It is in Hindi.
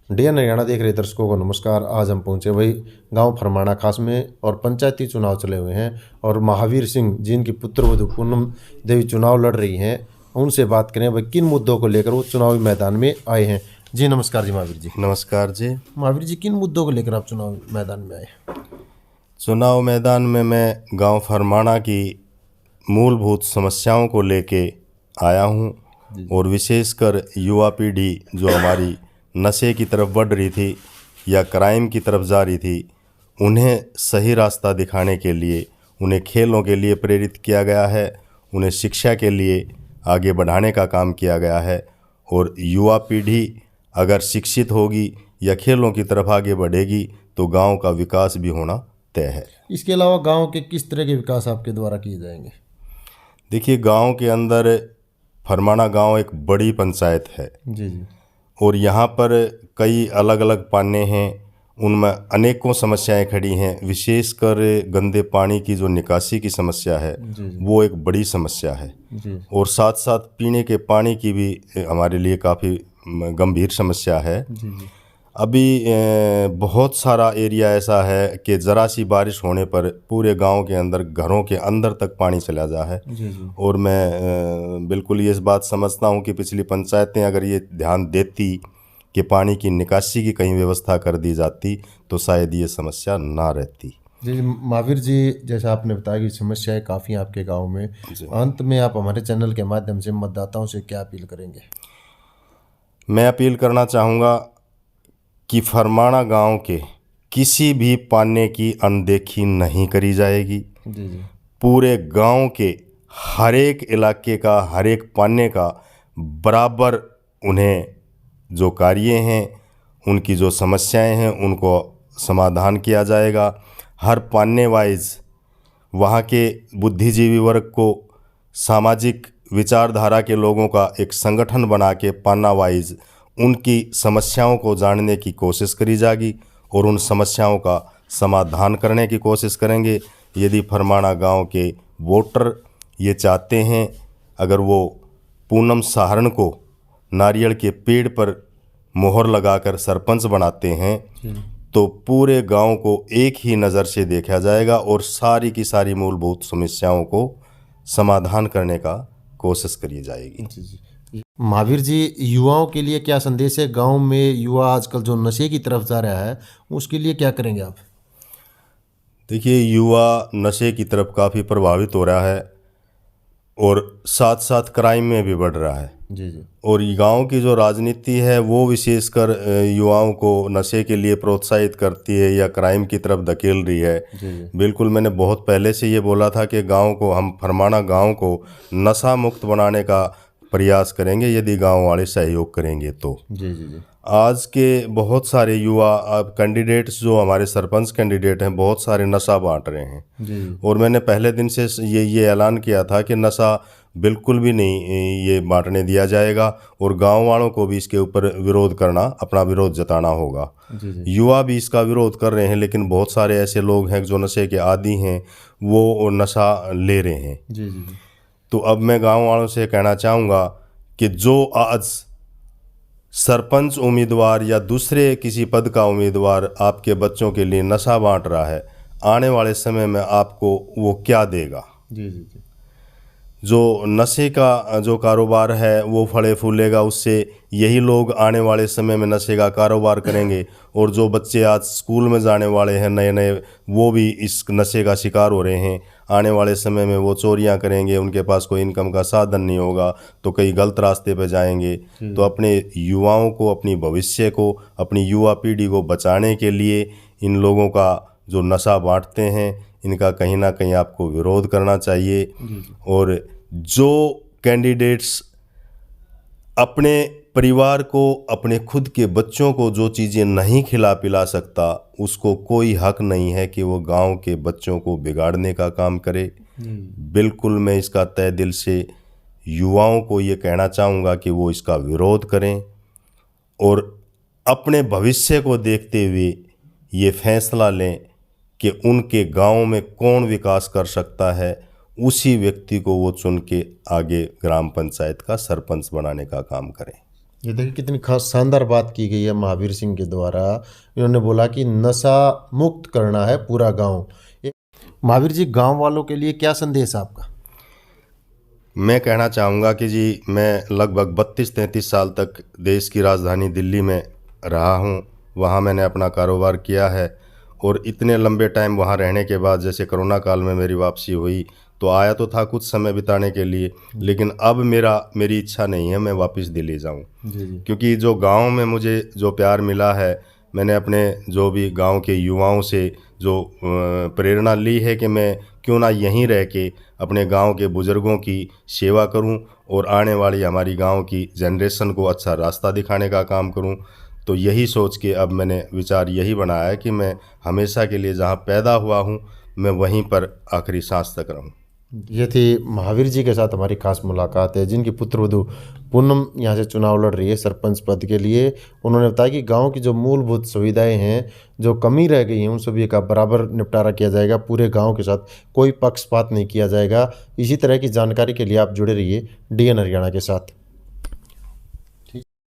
डियर हरियाणा देख रहे दर्शकों को नमस्कार। आज हम पहुंचे वही गांव फरमाना खास में और पंचायती चुनाव चले हुए हैं और महावीर सिंह जिनकी पुत्रवधू पूनम देवी चुनाव लड़ रही हैं, उनसे बात करें भाई किन मुद्दों को लेकर वो चुनावी मैदान में आए हैं। जी नमस्कार जी महावीर जी। नमस्कार जी। महावीर जी, किन मुद्दों को लेकर आप चुनाव मैदान में आए? चुनाव मैदान में मैं गांव फरमाना की मूलभूत समस्याओं को लेके आया हूं और विशेषकर युवा पीढ़ी जो हमारी नशे की तरफ बढ़ रही थी या क्राइम की तरफ जा रही थी, उन्हें सही रास्ता दिखाने के लिए उन्हें खेलों के लिए प्रेरित किया गया है, उन्हें शिक्षा के लिए आगे बढ़ाने का काम किया गया है। और युवा पीढ़ी अगर शिक्षित होगी या खेलों की तरफ आगे बढ़ेगी तो गांव का विकास भी होना तय है। इसके अलावा गांव के किस तरह के विकास आपके द्वारा किए जाएंगे? देखिए, गांव के अंदर फरमाना गांव एक बड़ी पंचायत है जी जी। और यहाँ पर कई अलग अलग पाने हैं, उनमें अनेकों समस्याएं खड़ी हैं। विशेषकर गंदे पानी की जो निकासी की समस्या है वो एक बड़ी समस्या है जी। और साथ साथ पीने के पानी की भी हमारे लिए काफ़ी गंभीर समस्या है। जी जी। अभी बहुत सारा एरिया ऐसा है कि ज़रा सी बारिश होने पर पूरे गांव के अंदर घरों के अंदर तक पानी चला जा है। जी जी। और मैं बिल्कुल ये इस बात समझता हूं कि पिछली पंचायतें अगर ये ध्यान देती कि पानी की निकासी की कहीं व्यवस्था कर दी जाती तो शायद ये समस्या ना रहती। जी महावीर जी, जैसा आपने बताया कि समस्याएं काफ़ी हैं आपके गांव में, अंत में आप हमारे चैनल के माध्यम से मतदाताओं से क्या अपील करेंगे? मैं अपील करना चाहूँगा कि फरमाना गांव के किसी भी पाने की अनदेखी नहीं करी जाएगी। जी जी। पूरे गांव के हर एक इलाके का हर एक पाने का बराबर उन्हें जो कार्य हैं, उनकी जो समस्याएं हैं, उनको समाधान किया जाएगा। हर पाने वाइज वहाँ के बुद्धिजीवी वर्ग को, सामाजिक विचारधारा के लोगों का एक संगठन बना के पाना वाइज उनकी समस्याओं को जानने की कोशिश करी जाएगी और उन समस्याओं का समाधान करने की कोशिश करेंगे। यदि फरमाना गांव के वोटर ये चाहते हैं, अगर वो पूनम सहारण को नारियल के पेड़ पर मोहर लगाकर सरपंच बनाते हैं तो पूरे गांव को एक ही नज़र से देखा जाएगा और सारी की सारी मूलभूत समस्याओं को समाधान करने का कोशिश करी जाएगी। जी जी। महावीर जी, युवाओं के लिए क्या संदेश है? गांव में युवा आजकल जो नशे की तरफ जा रहा है, उसके लिए क्या करेंगे आप? देखिए, युवा नशे की तरफ काफ़ी प्रभावित हो रहा है और साथ साथ क्राइम में भी बढ़ रहा है। जी जी। और गांव की जो राजनीति है वो विशेषकर युवाओं को नशे के लिए प्रोत्साहित करती है या क्राइम की तरफ धकेल रही है। जी जी। बिल्कुल, मैंने बहुत पहले से ये बोला था कि गांव को, हम फरमाना गांव को नशा मुक्त बनाने का प्रयास करेंगे यदि गांव वाले सहयोग करेंगे तो। जी जी जी। आज के बहुत सारे युवा कैंडिडेट्स जो हमारे सरपंच कैंडिडेट हैं, बहुत सारे नशा बांट रहे हैं। जी और मैंने पहले दिन से ये ऐलान किया था कि नशा बिल्कुल भी नहीं ये बांटने दिया जाएगा और गांव वालों को भी इसके ऊपर विरोध करना, अपना विरोध जताना होगा। जी जी। युवा भी इसका विरोध कर रहे हैं, लेकिन बहुत सारे ऐसे लोग हैं जो नशे के आदी हैं, वो नशा ले रहे हैं। जी जी। तो अब मैं गांव वालों से कहना चाहूँगा कि जो आज सरपंच उम्मीदवार या दूसरे किसी पद का उम्मीदवार आपके बच्चों के लिए नशा बांट रहा है, आने वाले समय में आपको वो क्या देगा? जी जी जी। जो नशे का जो कारोबार है वो फले फूलेगा, उससे यही लोग आने वाले समय में नशे का कारोबार करेंगे और जो बच्चे आज स्कूल में जाने वाले हैं नए नए, वो भी इस नशे का शिकार हो रहे हैं। आने वाले समय में वो चोरियां करेंगे, उनके पास कोई इनकम का साधन नहीं होगा तो कई गलत रास्ते पर जाएंगे। तो अपने युवाओं को, अपनी भविष्य को, अपनी युवा पीढ़ी को बचाने के लिए इन लोगों का जो नशा बांटते हैं, इनका कहीं ना कहीं आपको विरोध करना चाहिए। और जो कैंडिडेट्स अपने परिवार को, अपने खुद के बच्चों को जो चीज़ें नहीं खिला पिला सकता, उसको कोई हक नहीं है कि वो गांव के बच्चों को बिगाड़ने का काम करे। बिल्कुल, मैं इसका तहे दिल से युवाओं को ये कहना चाहूँगा कि वो इसका विरोध करें और अपने भविष्य को देखते हुए ये फैसला लें कि उनके गांव में कौन विकास कर सकता है, उसी व्यक्ति को वो चुन के आगे ग्राम पंचायत का सरपंच बनाने का काम करें। ये देखिए कितनी खास शानदार बात की गई है महावीर सिंह के द्वारा। इन्होंने बोला कि नशा मुक्त करना है पूरा गांव। महावीर जी, गांव वालों के लिए क्या संदेश है आपका? मैं कहना चाहूँगा कि जी, मैं लगभग 32-33 साल तक देश की राजधानी दिल्ली में रहा हूँ। वहाँ मैंने अपना कारोबार किया है और इतने लंबे टाइम वहाँ रहने के बाद जैसे कोरोना काल में मेरी वापसी हुई तो आया तो था कुछ समय बिताने के लिए, लेकिन अब मेरी इच्छा नहीं है मैं वापस दिल्ली जाऊँ। जी जी। क्योंकि जो गांव में मुझे जो प्यार मिला है, मैंने अपने जो भी गांव के युवाओं से जो प्रेरणा ली है कि मैं क्यों ना यहीं रह के अपने गांव के बुज़ुर्गों की सेवा करूं और आने वाली हमारी गांव की जनरेशन को अच्छा रास्ता दिखाने का काम करूं। तो यही सोच के अब मैंने विचार यही बनाया है कि मैं हमेशा के लिए जहां पैदा हुआ हूं मैं वहीं पर आखिरी सांस तक रहूं। ये थी महावीर जी के साथ हमारी खास मुलाकात है, जिनकी पुत्रवधू पूनम यहाँ से चुनाव लड़ रही है सरपंच पद के लिए। उन्होंने बताया कि गांव की जो मूलभूत सुविधाएं हैं, जो कमी रह गई हैं, उन सभी का बराबर निपटारा किया जाएगा। पूरे गांव के साथ कोई पक्षपात नहीं किया जाएगा। इसी तरह की जानकारी के लिए आप जुड़े रहिए DN हरियाणा के साथ।